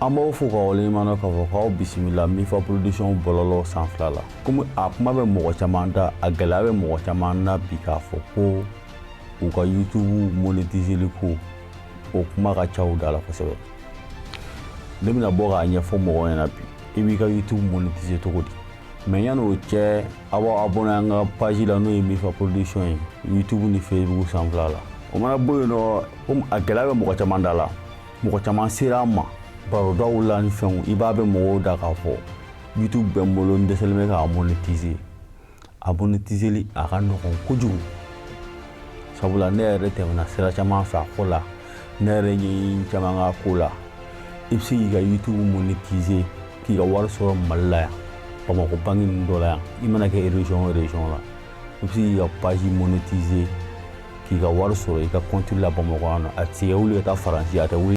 An b'aw fo k'aw waleɲuman k'a fɔ k'aw bisimila Mifa production bɔlɔlɔ sanfɛla la. Komi a kuma bɛ mɔgɔ caman da, a gɛlɛya bɛ mɔgɔ caman na bi k'a fɔ ko u ka YouTube monétiseli ko o kuma ka ca u da la kosɛbɛ. Ne bɛna bɔ k'a ɲɛfɔ mɔgɔw ɲɛna bi i b'i ka YouTube monétiser cogo di. Mais yan'o cɛ a b'aw abonné an ka page la n'o ye Mifa production ye YouTube ni Facebook sanfɛla la. O mana bɔ yen nɔ komi a gɛlɛya bɛ mɔgɔ caman da la, mɔgɔ caman sera an ma barodaw la ni fɛnw i b'a bɛ mɔgɔw da k'a fɔ YouTube bɛ n bolo n dɛsɛlen bɛ k'a monétiser. A monétiseli a ka nɔgɔn kojugu. Sabula ne yɛrɛ tɛmɛna sira caman fɛ a ko la, ne yɛrɛ ɲɛ caman ka ko la. I bɛ se k'i ka YouTube monétiser k'i ka wari sɔrɔ Mali la yan, Bamakɔ banque ninnu dɔ la yan, i mana kɛ région o région la. I bɛ se k'i ka page monétiser k'i ka wari sɔrɔ i ka compte la Bamakɔ yan nɔ. A tɛ wuli ka taa Faransi, a tɛ wuli